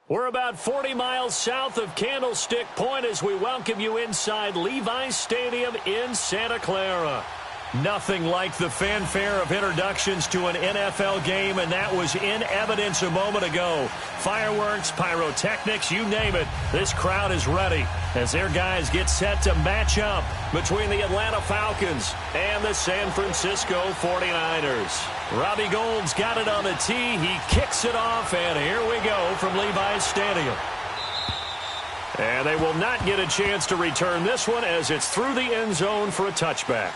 We're about 40 miles south of Candlestick Point as we welcome you inside Levi's Stadium in Santa Clara. Nothing like the fanfare of introductions to an NFL game, and that was in evidence a moment ago. Fireworks, pyrotechnics, you name it. This crowd is ready as their guys get set to match up between the Atlanta Falcons and the San Francisco 49ers. Robbie Gould's got it on the tee. He kicks it off, and here we go from Levi's Stadium. And they will not get a chance to return this one as it's through the end zone for a touchback.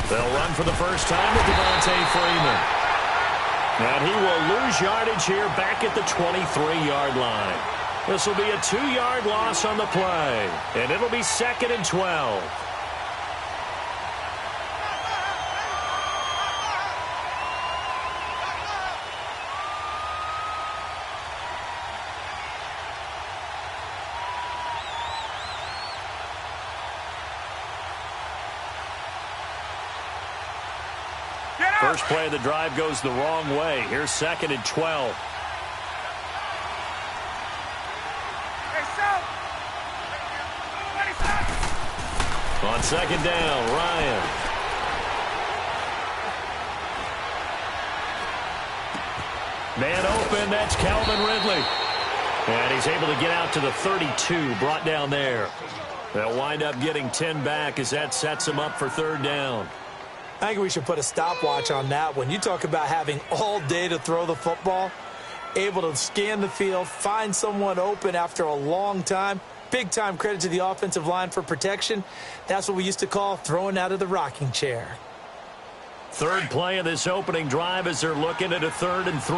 They'll run for the first time with Devontae Freeman. And he will lose yardage here back at the 23-yard line. This will be a 2-yard loss on the play. And it'll be 2nd and 12. First play of the drive goes the wrong way. Here's 2nd and 12. On 2nd down, Ryan. Man open, that's Calvin Ridley. And he's able to get out to the 32, brought down there. They'll wind up getting 10 back as that sets him up for 3rd down. I think we should put a stopwatch on that one. You talk about having all day to throw the football, able to scan the field, find someone open after a long time. Big-time credit to the offensive line for protection. That's what we used to call throwing out of the rocking chair. 3rd play of this opening drive as they're looking at a 3rd and 3.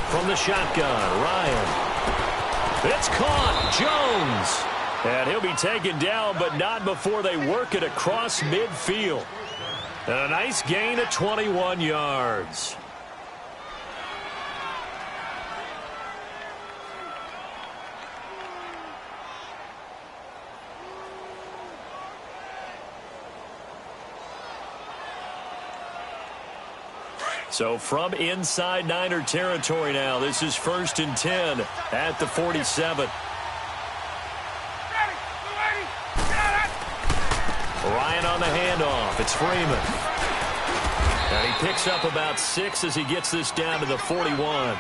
From the shotgun, Ryan. It's caught. Jones. And he'll be taken down, but not before they work it across midfield. And a nice gain of 21 yards. So from inside Niner territory now, this is 1st and 10 at the 47. Ryan on the handoff. It's Freeman. And he picks up about 6 as he gets this down to the 41.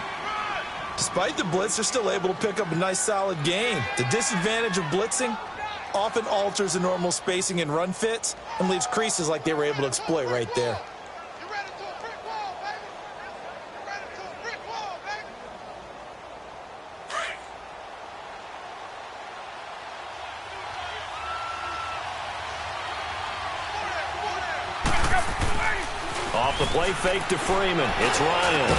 Despite the blitz, they're still able to pick up a nice, solid gain. The disadvantage of blitzing often alters the normal spacing and run fits and leaves creases like they were able to exploit right there. Off the play fake to Freeman. It's Ryan.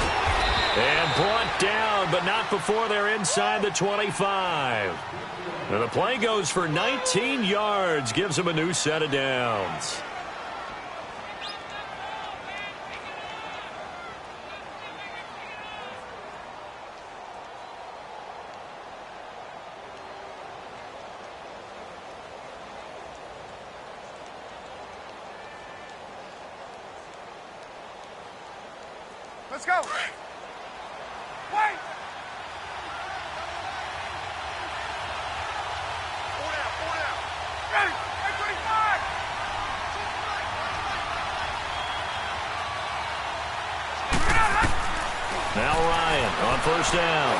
And brought down, but not before they're inside the 25. And the play goes for 19 yards. Gives them a new set of downs. Let's go. Wait. Four down. Ready. 25. Now Ryan on 1st down.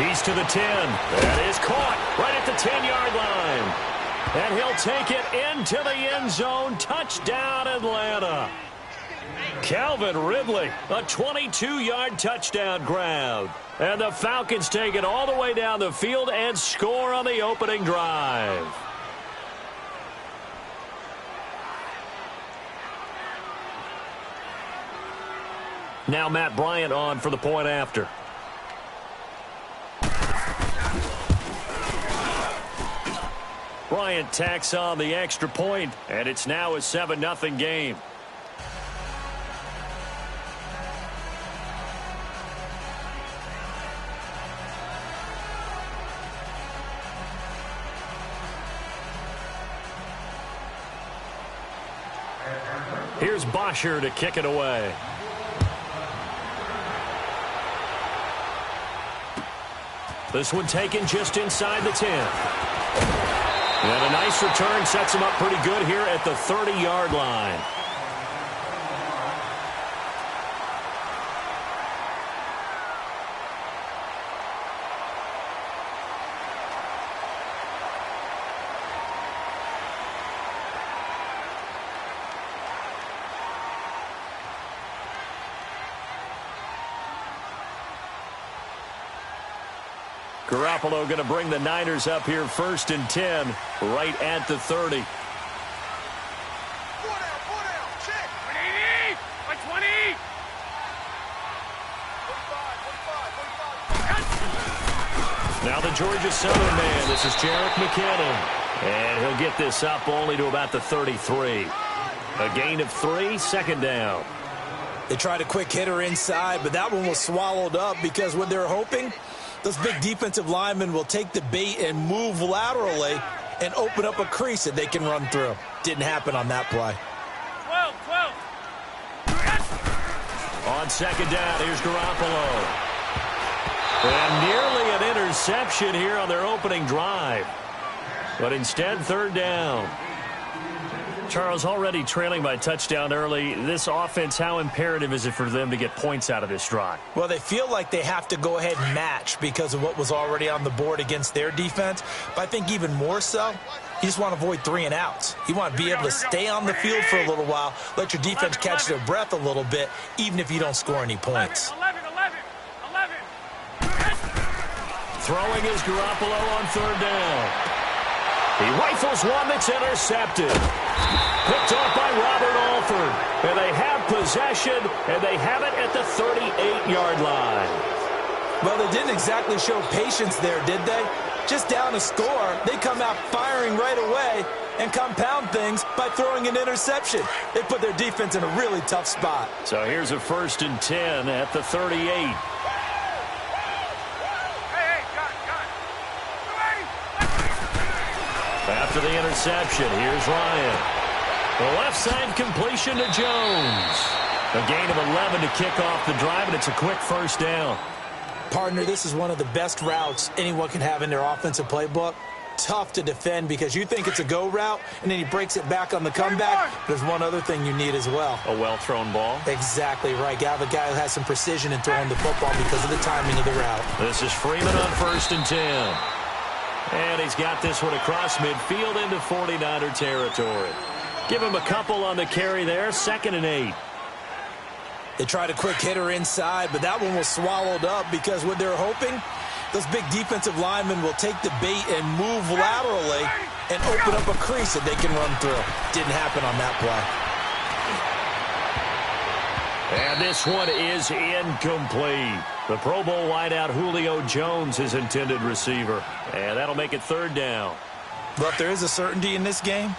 He's to the 10. That is caught right at the 10-yard line. And he'll take it into the end zone. Touchdown, Atlanta. Calvin Ridley, a 22-yard touchdown grab. And the Falcons take it all the way down the field and score on the opening drive. Now Matt Bryant on for the point after. Bryant tacks on the extra point, and it's now a 7-0 game. Here's Bosher to kick it away. This one taken just inside the 10. And a nice return sets him up pretty good here at the 30-yard line. Garoppolo going to bring the Niners up here 1st and 10, right at the 30. 4 down, 4 down, check. 180, 120. 45, 45, 45. Now the Georgia Southern man, this is Jerick McKinnon. And he'll get this up only to about the 33. A gain of 3, 2nd down. They tried a quick hitter inside, but that one was swallowed up because what they're hoping, those big defensive linemen will take the bait and move laterally and open up a crease that they can run through. Didn't happen on that play. 12, 12. On 2nd down, here's Garoppolo. And nearly an interception here on their opening drive. But instead, 3rd down. Charles, already trailing by touchdown early. This offense, how imperative is it for them to get points out of this drive? Well, they feel like they have to go ahead and match because of what was already on the board against their defense. But I think even more so, you just want to avoid 3 and outs. You want to be able to stay on the field for a little while, let your defense catch their breath a little bit, even if you don't score any points. 11, 11, 11. Throwing is Garoppolo on 3rd down. He rifles one that's intercepted. Picked off by Robert Alford. And they have possession, and they have it at the 38-yard line. Well, they didn't exactly show patience there, did they? Just down a score, they come out firing right away and compound things by throwing an interception. They put their defense in a really tough spot. So here's a 1st and 10 at the 38. After the interception, here's Ryan. The left side completion to Jones. A gain of 11 to kick off the drive, and it's a quick 1st down. Partner, this is one of the best routes anyone can have in their offensive playbook. Tough to defend because you think it's a go route, and then he breaks it back on the comeback. There's one other thing you need as well. A well-thrown ball. Exactly right. You have a guy who has some precision in throwing the football because of the timing of the route. This is Freeman on 1st and 10. And he's got this one across midfield into 49er territory. Give him a couple on the carry there, 2nd and 8. They tried a quick hitter inside, but that one was swallowed up because what they're hoping, those big defensive linemen will take the bait and move laterally and open up a crease that they can run through. Didn't happen on that play. And this one is incomplete. The Pro Bowl wideout Julio Jones, his intended receiver. And that'll make it 3rd down. But if there is a certainty in this game,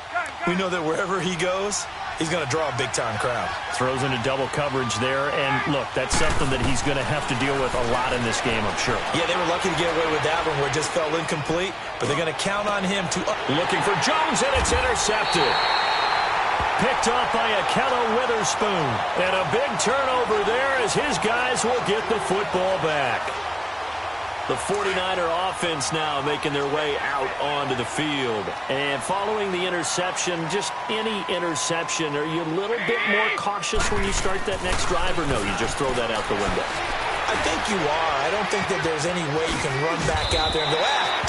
we know that wherever he goes, he's going to draw a big-time crowd. Throws into double coverage there. And, look, that's something that he's going to have to deal with a lot in this game, I'm sure. Yeah, they were lucky to get away with that one where it just fell incomplete. But they're going to count on him to... Looking for Jones, and it's intercepted. Picked off by Akello Witherspoon. And a big turnover there as his guys will get the football back. The 49er offense now making their way out onto the field. And following the interception, just any interception, are you a little bit more cautious when you start that next drive, or no, you just throw that out the window? I think you are. I don't think that there's any way you can run back out there and go,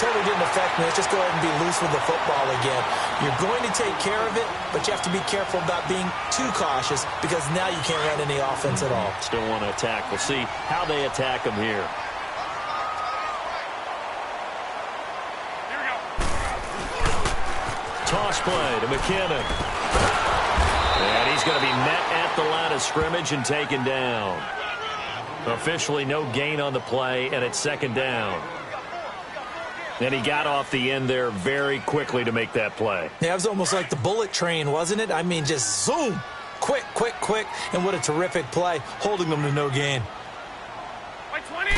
totally didn't affect me. Let's just go ahead and be loose with the football again. You're going to take care of it, but you have to be careful about being too cautious because now you can't run any offense at all. Still want to attack. We'll see how they attack them here. Toss play to McKinnon. And he's going to be met at the line of scrimmage and taken down. Officially no gain on the play, and it's 2nd down. And he got off the end there very quickly to make that play. Yeah, it was almost like the bullet train, wasn't it? I mean, just zoom. Quick, quick, quick. And what a terrific play, holding them to no gain. By 20.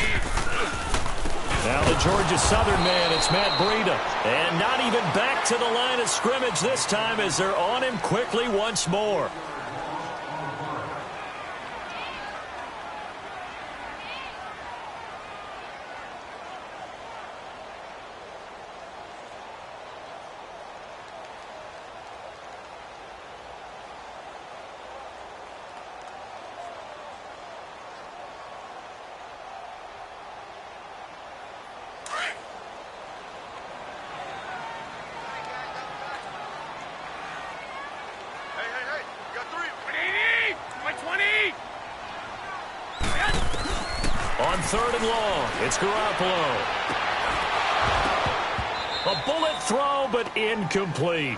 Now the Georgia Southern man, it's Matt Breida. And not even back to the line of scrimmage this time as they're on him quickly once more. On 3rd and long, it's Garoppolo. A bullet throw, but incomplete.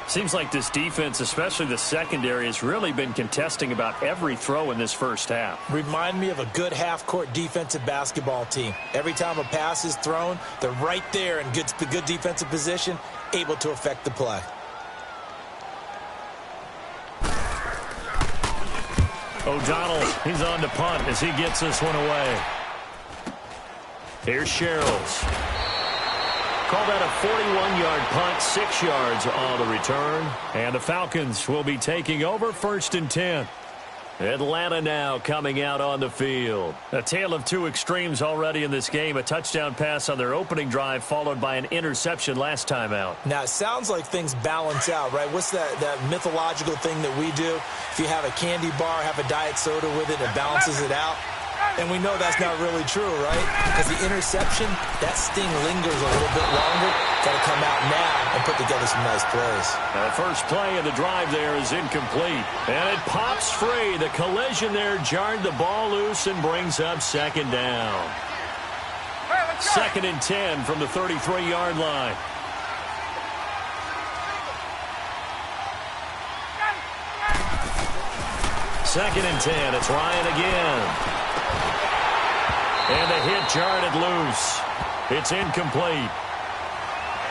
Seems like this defense, especially the secondary, has really been contesting about every throw in this first half. Remind me of a good half-court defensive basketball team. Every time a pass is thrown, they're right there in good defensive position, able to affect the play. O'Donnell, he's on to punt as he gets this one away. Here's Sherrills. Call that a 41-yard punt, 6 yards on the return. And the Falcons will be taking over 1st and 10. Atlanta now coming out on the field. A tale of two extremes already in this game. A touchdown pass on their opening drive followed by an interception last time out. Now, it sounds like things balance out, right? What's that mythological thing that we do? If you have a candy bar, have a diet soda with it, it balances it out. And we know that's not really true, right? Because the interception, that sting lingers a little bit longer. Got to come out now and put together some nice plays. The first play of the drive there is incomplete. And it pops free. The collision there jarred the ball loose and brings up 2nd down. 2nd and 10 from the 33-yard line. Second and 10. It's Ryan again. And the hit jarred it loose. It's incomplete.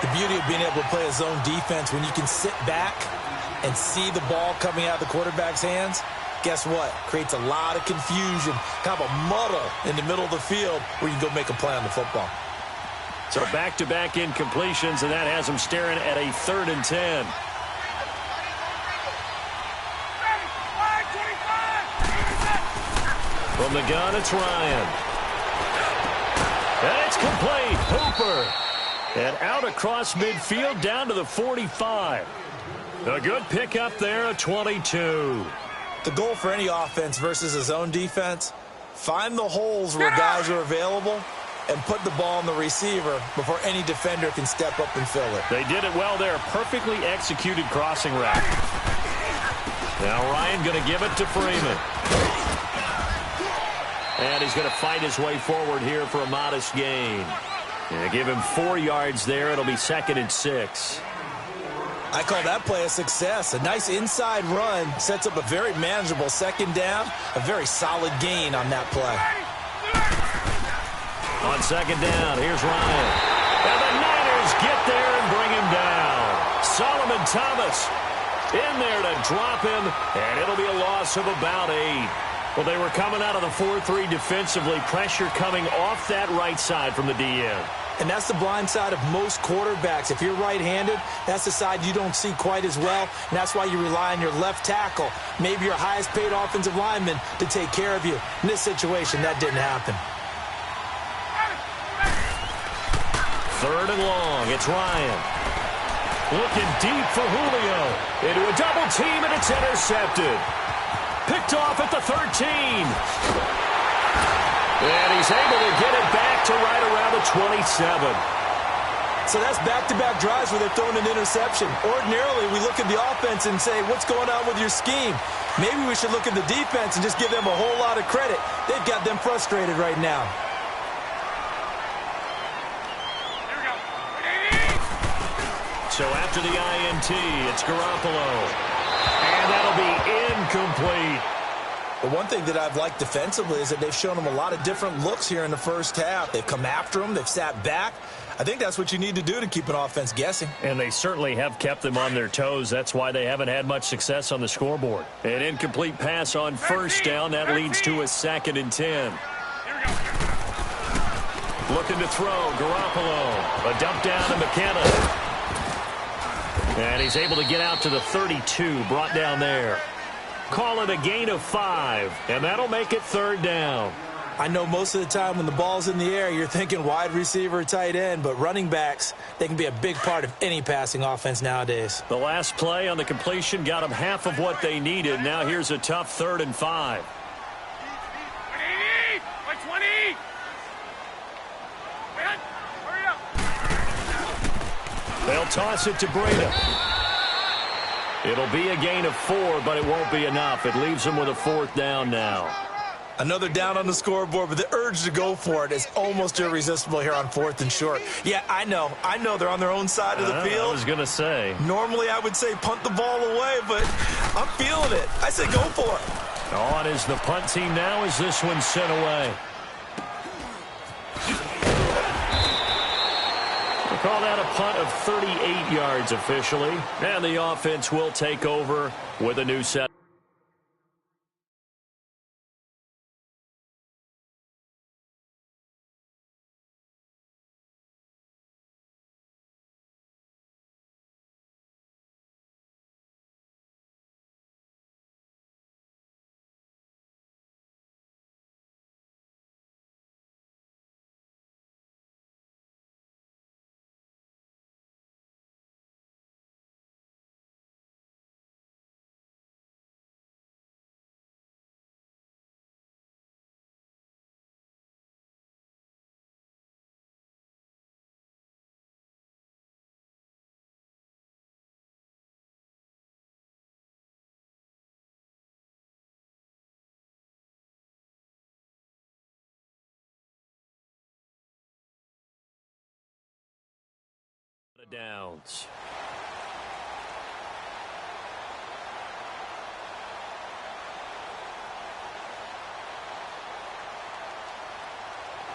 The beauty of being able to play a zone defense, when you can sit back and see the ball coming out of the quarterback's hands, guess what? Creates a lot of confusion, kind of a muddle in the middle of the field where you can go make a play on the football. So back-to-back incompletions, and that has them staring at a 3rd and 10. From the gun, it's Ryan. And it's complete. Hooper. And out across midfield down to the 45. A good pickup there, a 22. The goal for any offense versus a zone defense, find the holes where guys are available and put the ball on the receiver before any defender can step up and fill it. They did it well there. Perfectly executed crossing route. Now Ryan going to give it to Freeman. And he's going to fight his way forward here for a modest gain. And give him 4 yards there. It'll be 2nd and 6. I call that play a success. A nice inside run sets up a very manageable 2nd down. A very solid gain on that play. On 2nd down, here's Ryan. And the Niners get there and bring him down. Solomon Thomas in there to drop him. And it'll be a loss of about 8. Well, they were coming out of the 4-3 defensively. Pressure coming off that right side from the DN. And that's the blind side of most quarterbacks. If you're right-handed, that's the side you don't see quite as well. And that's why you rely on your left tackle, maybe your highest-paid offensive lineman, to take care of you. In this situation, that didn't happen. 3rd and long. It's Ryan. Looking deep for Julio. Into a double team, and it's intercepted. Picked off at the 13. And he's able to get it back to right around the 27. So that's back-to-back drives where they're throwing an interception. Ordinarily, we look at the offense and say, what's going on with your scheme? Maybe we should look at the defense and just give them a whole lot of credit. They've got them frustrated right now. So after the INT, it's Garoppolo. And that'll be incomplete. The one thing that I've liked defensively is that they've shown them a lot of different looks here in the first half. They've come after them. They've sat back. I think that's what you need to do to keep an offense guessing. And they certainly have kept them on their toes. That's why they haven't had much success on the scoreboard. An incomplete pass on first down. That leads to a 2nd and 10. Looking to throw. Garoppolo. A dump down to McKenna. And he's able to get out to the 32. Brought down there. Call it a gain of 5. And that'll make it 3rd down. I know most of the time when the ball's in the air, you're thinking wide receiver, tight end, but running backs, they can be a big part of any passing offense nowadays. The last play on the completion got them half of what they needed. Now here's a tough 3rd and 5. 120! Hurry up! They'll toss it to Breda. It'll be a gain of 4, but it won't be enough. It leaves them with a 4th down now. Another down on the scoreboard, but the urge to go for it is almost irresistible here on 4th and short. Yeah, I know they're on their own side of the field. I was going to say. Normally I would say punt the ball away, but I'm feeling it. I say go for it. On is the punt team now as this one's sent away. We'll call that a punt of 38 yards officially. And the offense will take over with a new set. Downs.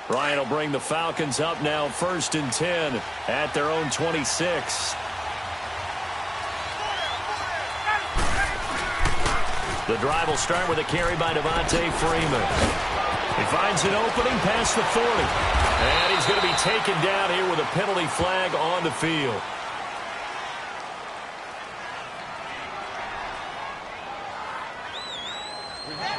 Ryan will bring the Falcons up now 1st and 10 at their own 26. The drive will start with a carry by Devontae Freeman. He finds an opening past the 40. And he's going to be taken down here with a penalty flag on the field.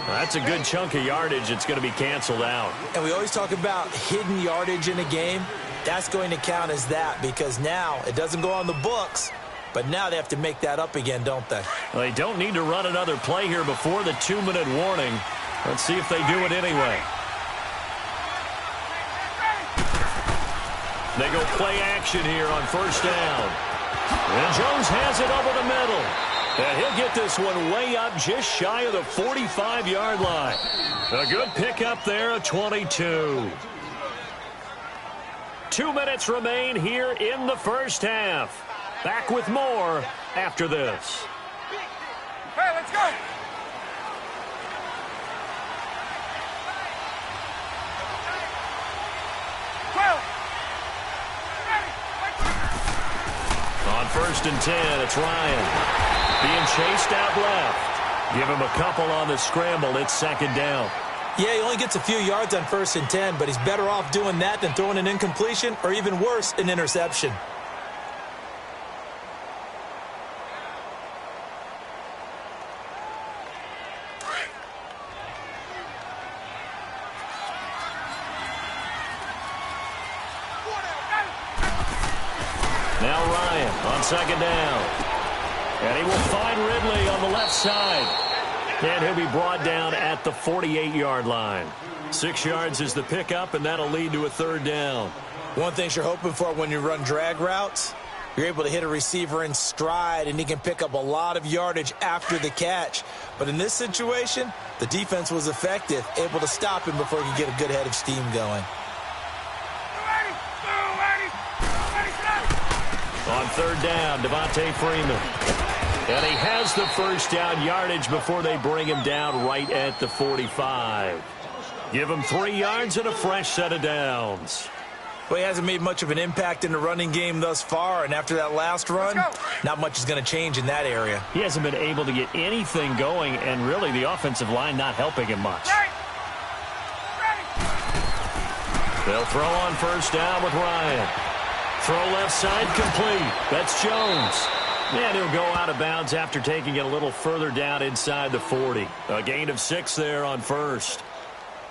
That's a good chunk of yardage. It's going to be canceled out. And we always talk about hidden yardage in a game. That's going to count as that because now it doesn't go on the books, but now they have to make that up again, don't they? Well, they don't need to run another play here before the 2-minute warning. Let's see if they do it anyway. They go play action here on 1st down. And Jones has it over the middle. And he'll get this one way up just shy of the 45-yard line. A good pickup there at 22. 2 minutes remain here in the first half. Back with more after this. Hey, let's go! On 1st and 10, it's Ryan. Being chased out left. Give him a couple on the scramble. It's 2nd down. Yeah, he only gets a few yards on 1st and 10, but he's better off doing that than throwing an incompletion or even worse, an interception. Now Ryan on 2nd down. And he will find Ridley on the left side. And he'll be brought down at the 48-yard line. 6 yards is the pickup, and that'll lead to a 3rd down. One thing you're hoping for when you run drag routes, you're able to hit a receiver in stride, and he can pick up a lot of yardage after the catch. But in this situation, the defense was effective, able to stop him before he could get a good head of steam going. On 3rd down, Devontae Freeman. And he has the first down yardage before they bring him down right at the 45. Give him 3 yards and a fresh set of downs. Well, he hasn't made much of an impact in the running game thus far, and after that last run, not much is going to change in that area. He hasn't been able to get anything going, and really the offensive line not helping him much. They'll throw on first down with Ryan. Throw left side complete. That's Jones. And he'll go out of bounds after taking it a little further down inside the 40. A gain of 6 there on first.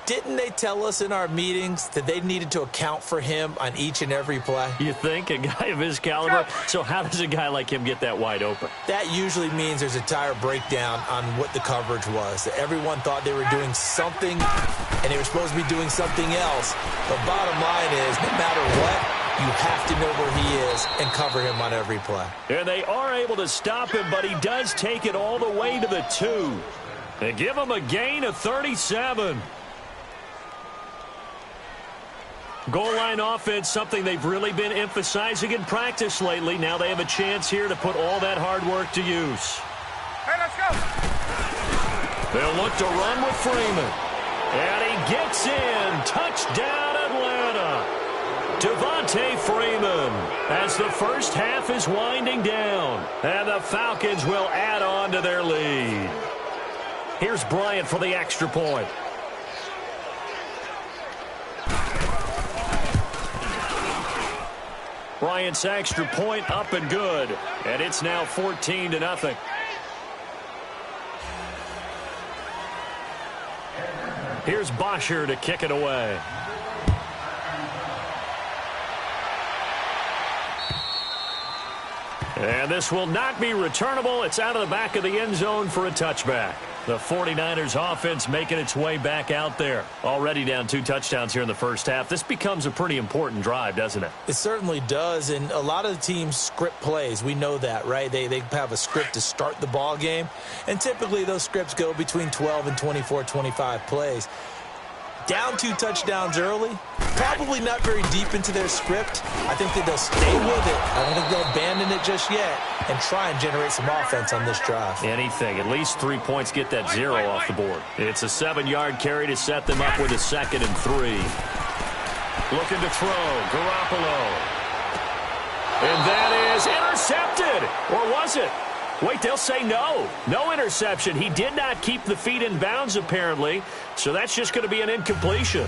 Didn't they tell us in our meetings that they needed to account for him on each and every play? You think? A guy of his caliber? So how does a guy like him get that wide open? That usually means there's a tire breakdown on what the coverage was. Everyone thought they were doing something, and they were supposed to be doing something else. But bottom line is, no matter what, you have to know where he is and cover him on every play. And they are able to stop him, but he does take it all the way to the 2. They give him a gain of 37. Goal line offense, something they've really been emphasizing in practice lately. Now they have a chance here to put all that hard work to use. Hey, let's go. They'll look to run with Freeman. And he gets in. Touchdown, Atlanta. Devontae Freeman as the first half is winding down. And the Falcons will add on to their lead. Here's Bryant for the extra point. Bryant's extra point up and good. And it's now 14-0. Here's Bosher to kick it away. And this will not be returnable. It's out of the back of the end zone for a touchback. The 49ers offense making its way back out there. Already down 2 touchdowns here in the first half. This becomes a pretty important drive, doesn't it? It certainly does, and a lot of the teams script plays. We know that, right? They have a script to start the ball game, and typically those scripts go between 12 and 24, 25 plays. Down 2 touchdowns early, probably not very deep into their script. I think that they'll stay with it. I don't think they'll abandon it just yet and try and generate some offense on this drive. Anything. At least 3 points, get that 0 off the board. It's a 7-yard carry to set them up with a 2nd and 3. Looking to throw. Garoppolo. And that is intercepted. Or was it? Wait, they'll say no. No interception. He did not keep the feet in bounds, apparently. So that's just going to be an incompletion.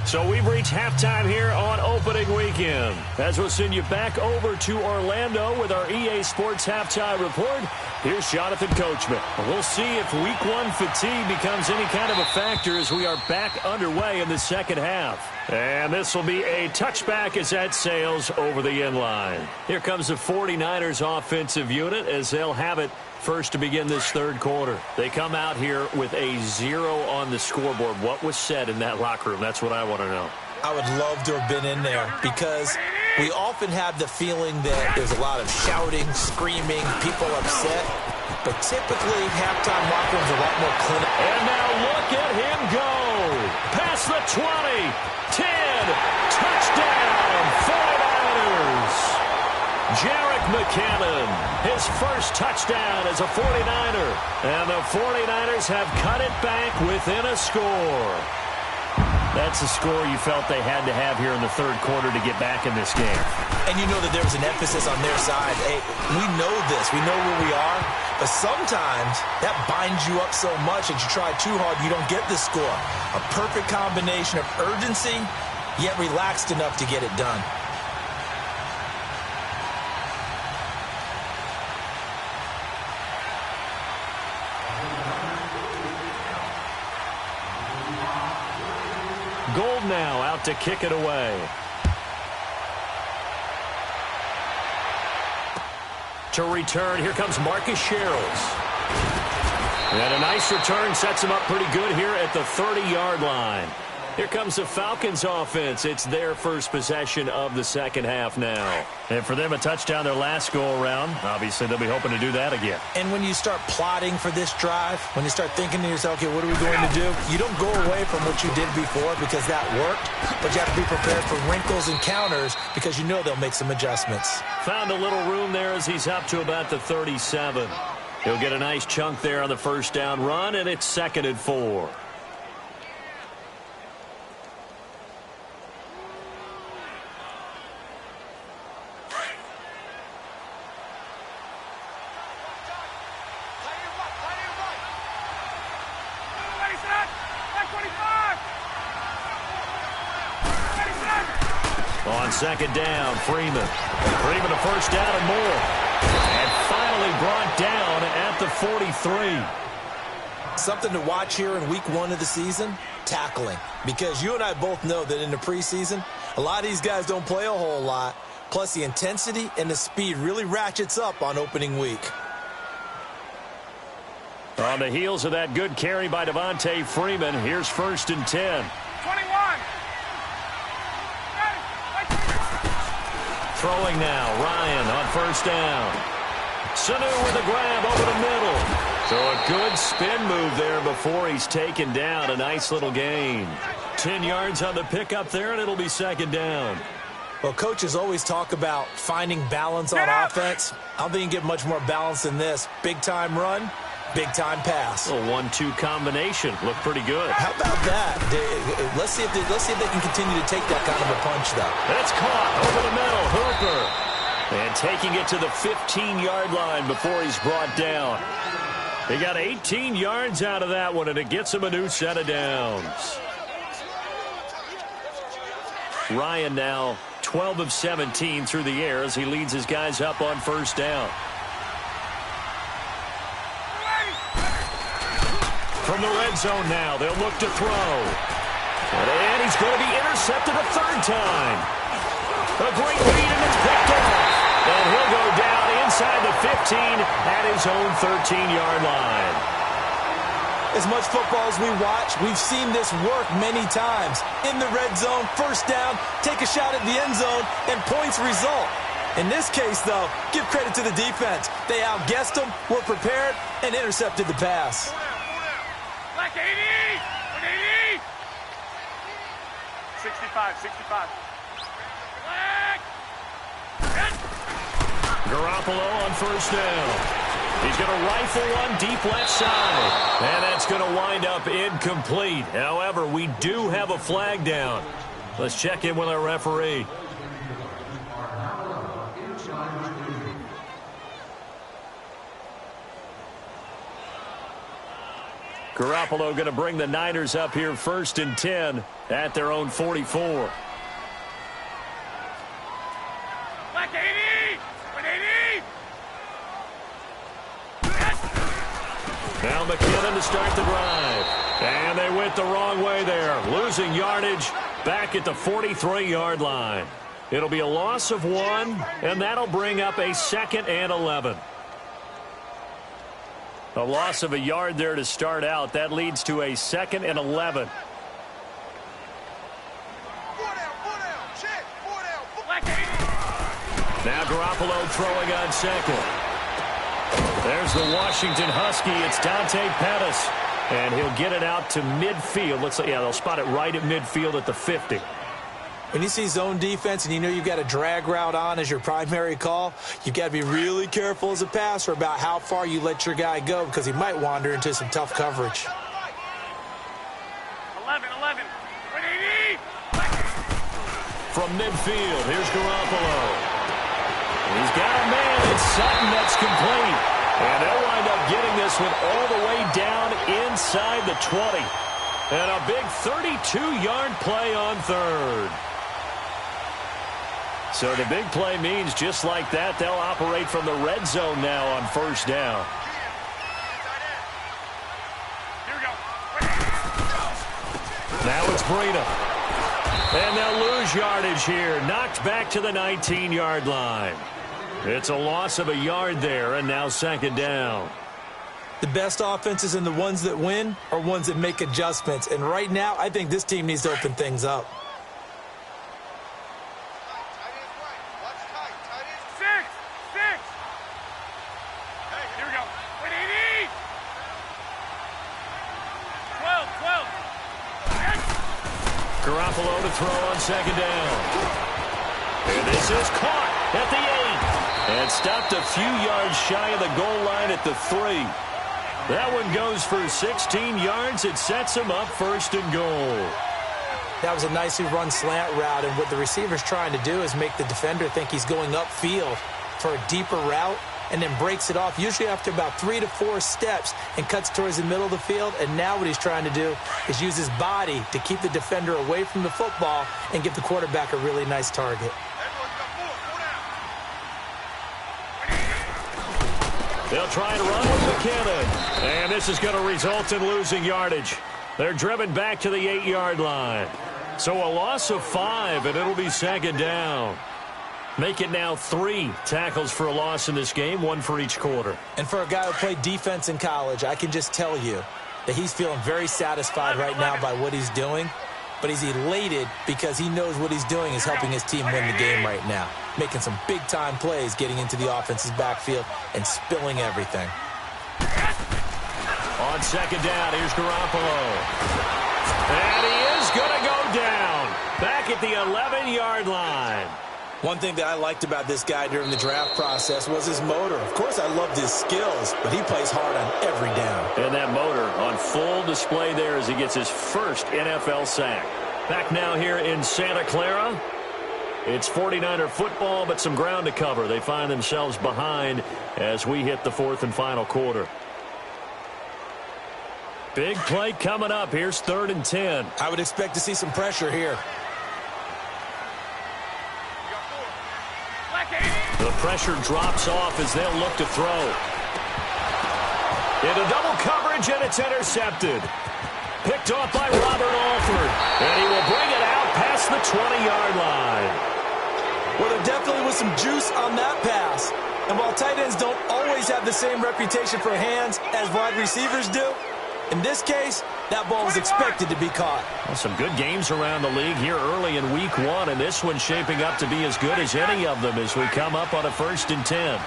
So we've reached halftime here on opening weekend. As we'll send you back over to Orlando with our EA Sports halftime report, here's Jonathan Coachman. We'll see if week 1 fatigue becomes any kind of a factor as we are back underway in the second half. And this will be a touchback as that sails over the end line. Here comes the 49ers offensive unit as they'll have it first to begin this third quarter. They come out here with a 0 on the scoreboard. What was said in that locker room? That's what I want to know. I would love to have been in there because we often have the feeling that there's a lot of shouting, screaming, people upset. But typically, halftime locker rooms are a lot more clinical. And now look at him go. Past the 20, 10, touchdown, 49ers. Jerick McKinnon, his first touchdown as a 49er. And the 49ers have cut it back within a score. That's a score you felt they had to have here in the third quarter to get back in this game. And you know that there was an emphasis on their side. Hey, we know this. We know where we are. But sometimes that binds you up so much that you try too hard, you don't get the score. A perfect combination of urgency, yet relaxed enough to get it done. Gold now out to kick it away. To return, here comes Marcus Sherrills. And a nice return sets him up pretty good here at the 30-yard line. Here comes the Falcons offense. It's their first possession of the second half now. And for them, a touchdown their last go-around. Obviously, they'll be hoping to do that again. And when you start plotting for this drive, when you start thinking to yourself, okay, what are we going to do? You don't go away from what you did before because that worked, but you have to be prepared for wrinkles and counters because you know they'll make some adjustments. Found a little room there as he's up to about the 37. He'll get a nice chunk there on the first down run, and it's 2nd and 4. On 2nd down, Freeman a first down and more. And finally brought down at the 43. Something to watch here in week 1 of the season, tackling. Because you and I both know that in the preseason, a lot of these guys don't play a whole lot. Plus the intensity and the speed really ratchets up on opening week. On the heels of that good carry by Devontae Freeman, here's 1st and 10. 21. Throwing now, Ryan on first down. Sanu with a grab over the middle. So a good spin move there before he's taken down. A nice little gain. 10 yards on the pickup there, and it'll be 2nd down. Well, coaches always talk about finding balance on offense. I don't think you can get much more balance than this. Big-time run, big-time pass. A 1-2 combination. Looked pretty good. How about that? Let's see if they can continue to take that kind of a punch, though. It's caught over the middle. Hooper. And taking it to the 15-yard line before he's brought down. He got 18 yards out of that one, and it gets him a new set of downs. Ryan now 12 of 17 through the air as he leads his guys up on first down. From the red zone now, they'll look to throw. And he's going to be intercepted a 3rd time. A great lead, and it's picked off. And he'll go down inside the 15 at his own 13-yard line. As much football as we watch, we've seen this work many times. In the red zone, first down, take a shot at the end zone, and points result. In this case, though, give credit to the defense. They outguessed them, were prepared, and intercepted the pass. Black 80! 180! 65. Black! Garoppolo on first down. He's going to rifle one deep left side. And that's going to wind up incomplete. However, we do have a flag down. Let's check in with our referee. Garoppolo going to bring the Niners up here 1st and 10 at their own 44. Black 80! 180! Now McKinnon to start the drive. And they went the wrong way there. Losing yardage back at the 43-yard line. It'll be a loss of 1, and that'll bring up a 2nd and 11. A loss of a yard there to start out. That leads to a 2nd and 11. Now Garoppolo throwing on 2nd. There's the Washington Husky. It's Dante Pettis. And he'll get it out to midfield. Looks like, yeah, they'll spot it right at midfield at the 50. When you see zone defense and you know you've got a drag route on as your primary call, you've got to be really careful as a passer about how far you let your guy go because he might wander into some tough coverage. 11. 180! From midfield, here's Garoppolo. He's got a man. It's Sutton that's complete. And they'll wind up getting this one all the way down inside the 20. And a big 32-yard play on 3rd. So the big play means just like that, they'll operate from the red zone now on first down. Here we go. Now it's Breida. And they'll lose yardage here. Knocked back to the 19-yard line. It's a loss of a yard there, and now 2nd down. The best offenses and the ones that win are ones that make adjustments. And right now, I think this team needs to open things up. Six. Hey, here we go. 180. 12. Garoppolo to throw on second down. And this is caught at the 8. And stopped a few yards shy of the goal line at the 3. That one goes for 16 yards. It sets him up first and goal. That was a nicely run slant route, and what the receiver's trying to do is make the defender think he's going upfield for a deeper route, and then breaks it off, usually after about 3 to 4 steps, and cuts towards the middle of the field. And now what he's trying to do is use his body to keep the defender away from the football and give the quarterback a really nice target. They'll try and run with McKinnon. And this is going to result in losing yardage. They're driven back to the 8-yard line. So a loss of 5, and it'll be second down. Make it now 3 tackles for a loss in this game, 1 for each quarter. And for a guy who played defense in college, I can just tell you that he's feeling very satisfied right now by what he's doing. But he's elated because he knows what he's doing is helping his team win the game right now. Making some big-time plays, getting into the offense's backfield, and spilling everything. On second down, here's Garoppolo. And he is going to go down. Back at the 11-yard line. One thing that I liked about this guy during the draft process was his motor. Of course, I loved his skills, but he plays hard on every down. And that motor on full display there as he gets his first NFL sack. Back now here in Santa Clara. It's 49er football, but some ground to cover. They find themselves behind as we hit the 4th and final quarter. Big play coming up. Here's 3rd and 10. I would expect to see some pressure here. The pressure drops off as they'll look to throw. Into double coverage, and it's intercepted. Picked off by Robert Alford. And he will bring it out past the 20-yard line. Well, there definitely was some juice on that pass. And while tight ends don't always have the same reputation for hands as wide receivers do, in this case, that ball was expected to be caught. Well, some good games around the league here early in week 1, and this one's shaping up to be as good as any of them as we come up on a 1st and 10.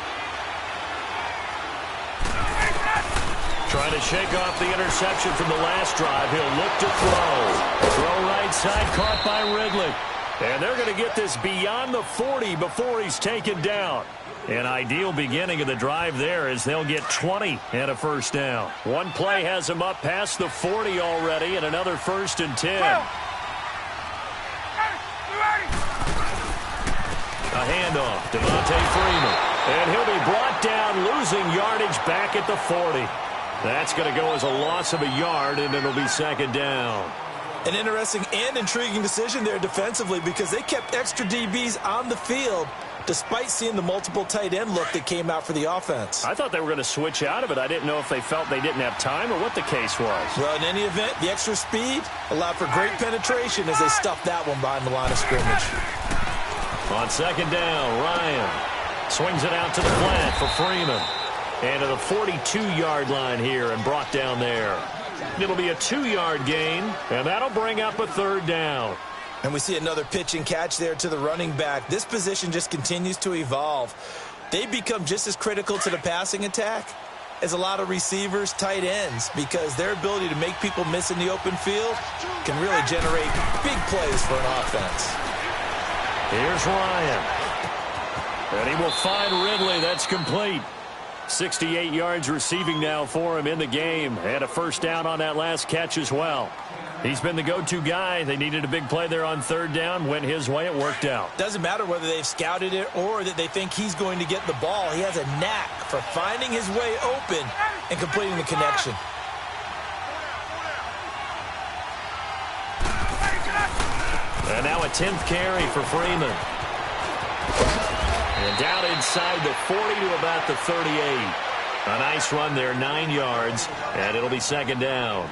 Trying to shake off the interception from the last drive. He'll look to throw. Throw right side, caught by Ridley. And they're going to get this beyond the 40 before he's taken down. An ideal beginning of the drive there as they'll get 20 and a first down. One play has them up past the 40 already, and another 1st and 10. A handoff, Devontae Freeman. And he'll be brought down, losing yardage back at the 40. That's going to go as a loss of a yard, and it'll be second down. An interesting and intriguing decision there defensively because they kept extra DBs on the field despite seeing the multiple tight end look that came out for the offense. I thought they were going to switch out of it. I didn't know if they felt they didn't have time or what the case was. Well, in any event, the extra speed allowed for great penetration as they stuffed that one behind the line of scrimmage. On second down, Ryan swings it out to the flat for Freeman. And to the 42-yard line here and brought down there. It'll be a 2-yard gain, and that'll bring up a 3rd down. And we see another pitch and catch there to the running back. This position just continues to evolve. They become just as critical to the passing attack as a lot of receivers, tight ends, because their ability to make people miss in the open field can really generate big plays for an offense. Here's Ryan. And he will find Ridley. That's complete. 68 yards receiving now for him in the game. And a first down on that last catch as well. He's been the go-to guy. They needed a big play there on 3rd down. Went his way. It worked out. Doesn't matter whether they've scouted it or that they think he's going to get the ball. He has a knack for finding his way open and completing the connection. And now a 10th carry for Freeman. And down inside the 40 to about the 38. A nice run there, 9 yards, and it'll be second down.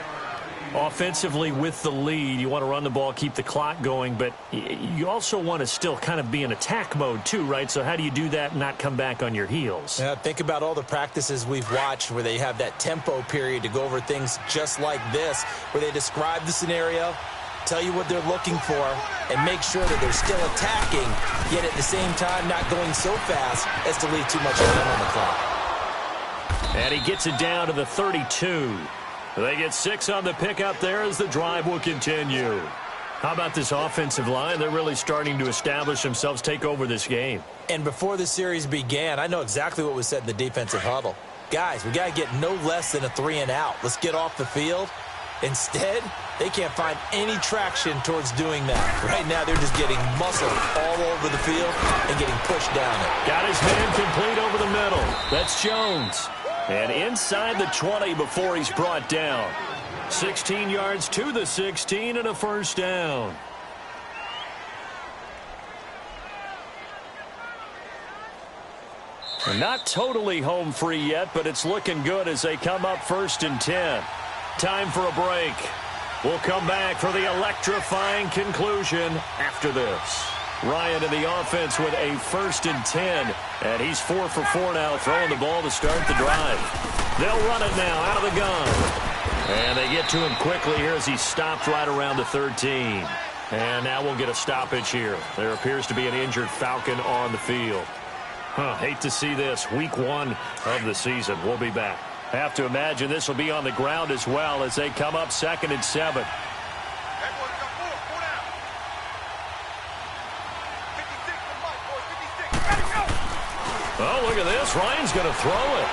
Offensively with the lead, you want to run the ball, keep the clock going, but you also want to still kind of be in attack mode too, right? So how do you do that and not come back on your heels? Yeah, think about all the practices we've watched where they have that tempo period to go over things just like this, where they describe the scenario, tell you what they're looking for, and make sure that they're still attacking, yet at the same time not going so fast as to leave too much time on the clock. And he gets it down to the 32. They get 6 on the pickup there as the drive will continue. How about this offensive line? They're really starting to establish themselves, take over this game. And before the series began, I know exactly what was said in the defensive huddle. Guys, we got to get no less than a 3-and-out. Let's get off the field. Instead, they can't find any traction towards doing that. Right now, they're just getting muscled all over the field and getting pushed down it. Got his man complete over the middle. That's Jones. And inside the 20 before he's brought down. 16 yards to the 16 and a first down. Not totally home free yet, but it's looking good as they come up 1st and 10. Time for a break. We'll come back for the electrifying conclusion after this. Ryan in the offense with a 1st and 10. And he's 4 for 4 now, throwing the ball to start the drive. They'll run it now out of the gun. And they get to him quickly here as he stopped right around the 13. And now we'll get a stoppage here. There appears to be an injured Falcon on the field. Hate to see this. Week 1 of the season. We'll be back. Have to imagine this will be on the ground as well as they come up 2nd and 7. Oh, look at this. Ryan's going to throw it.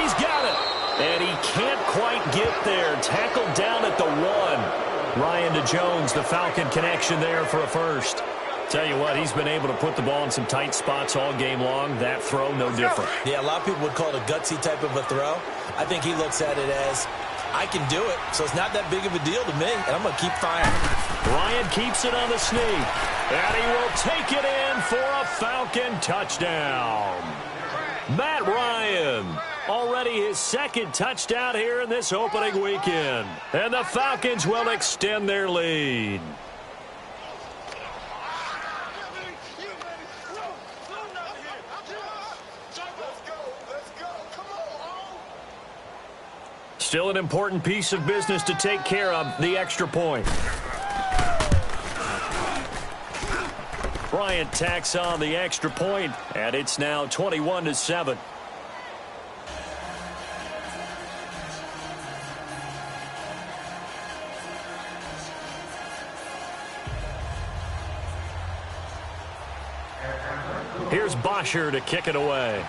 He's got it. And he can't quite get there. Tackled down at the 1. Ryan to Jones, the Falcon connection there for a first. Tell you what, he's been able to put the ball in some tight spots all game long. That throw, no different. Yeah, a lot of people would call it a gutsy type of a throw. I think he looks at it as, I can do it, so it's not that big of a deal to me, and I'm going to keep firing. Ryan keeps it on the sneak, and he will take it in for a Falcon touchdown. Matt Ryan, already his 2nd touchdown here in this opening weekend. And the Falcons will extend their lead. Still an important piece of business to take care of, the extra point. Bryant tacks on the extra point, and it's now 21-7. Here's Bosher to kick it away.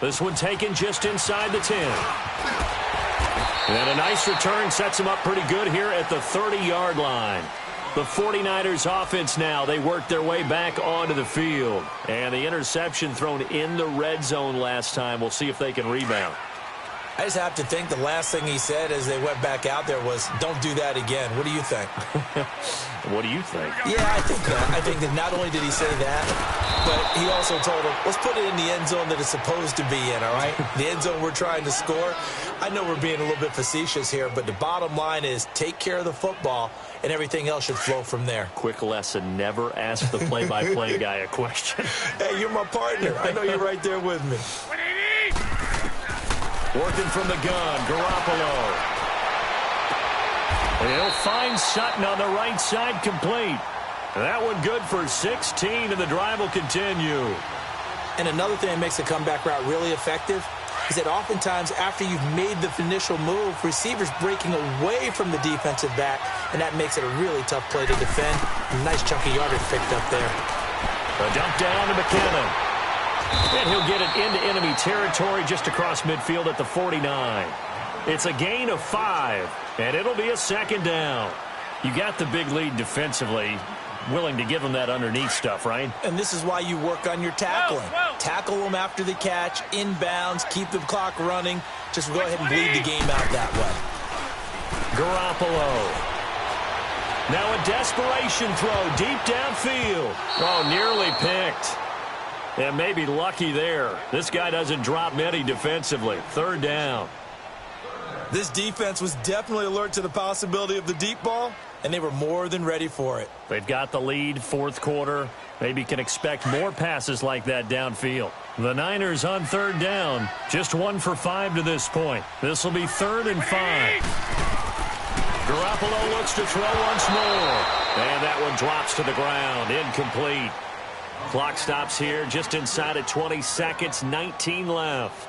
This one taken just inside the 10. And a nice return sets him up pretty good here at the 30-yard line. The 49ers offense now, they work their way back onto the field. And the interception thrown in the red zone last time. We'll see if they can rebound. I just have to think the last thing he said as they went back out there was, don't do that again. What do you think? What do you think? Yeah, I think that. I think that not only did he say that, but he also told him, let's put it in the end zone that it's supposed to be in, all right? The end zone we're trying to score. I know we're being a little bit facetious here, but the bottom line is take care of the football, and everything else should flow from there. Quick lesson, never ask the play-by-play guy a question. Hey, you're my partner. I know you're right there with me. Working from the gun, Garoppolo. And he'll find Sutton on the right side, complete. That one good for 16, and the drive will continue. And another thing that makes the comeback route really effective is that oftentimes after you've made the initial move, receivers breaking away from the defensive back, and that makes it a really tough play to defend. A nice chunky yardage picked up there. A dump down to McKinnon. And he'll get it into enemy territory just across midfield at the 49. It's a gain of 5, and it'll be a 2nd down. You got the big lead defensively. Willing to give them that underneath stuff, right? And this is why you work on your tackling. Tackle them after the catch, inbounds, keep the clock running. Just go ahead and bleed the game out that way. Garoppolo. Now a desperation throw deep downfield. Oh, nearly picked. And maybe lucky there. This guy doesn't drop many defensively. Third down. This defense was definitely alert to the possibility of the deep ball, and they were more than ready for it. They've got the lead, fourth quarter. Maybe can expect more passes like that downfield. The Niners on third down. Just 1 for 5 to this point. This will be 3rd and 5. Garoppolo looks to throw once more. And that one drops to the ground. Incomplete. Clock stops here just inside of 20 seconds. 19 left.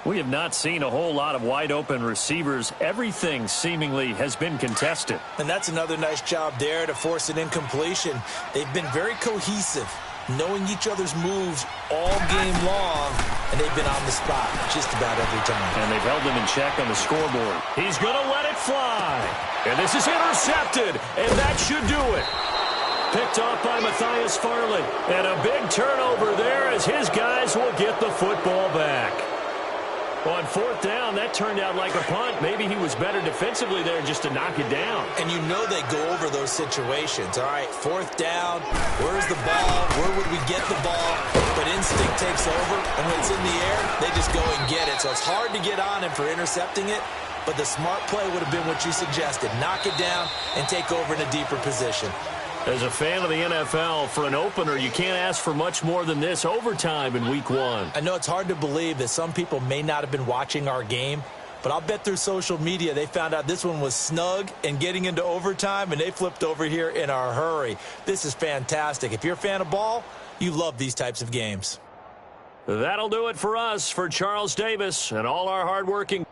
We have not seen a whole lot of wide-open receivers. Everything seemingly has been contested. And that's another nice job there to force an incompletion. They've been very cohesive, knowing each other's moves all game long, and they've been on the spot just about every time. And they've held them in check on the scoreboard. He's going to let it fly. And this is intercepted, and that should do it. Picked off by Matthias Farley. And a big turnover there as his guys will get the football back. On fourth down, that turned out like a punt. Maybe he was better defensively there just to knock it down. And you know they go over those situations. All right, fourth down, where's the ball? Where would we get the ball? But instinct takes over, and when it's in the air, they just go and get it. So it's hard to get on him for intercepting it, but the smart play would have been what you suggested. Knock it down and take over in a deeper position. As a fan of the NFL, for an opener, you can't ask for much more than this. Overtime in week 1. I know it's hard to believe that some people may not have been watching our game, but I'll bet through social media they found out this one was snug and getting into overtime, and they flipped over here in a hurry. This is fantastic. If you're a fan of ball, you love these types of games. That'll do it for us. For Charles Davis and all our hardworking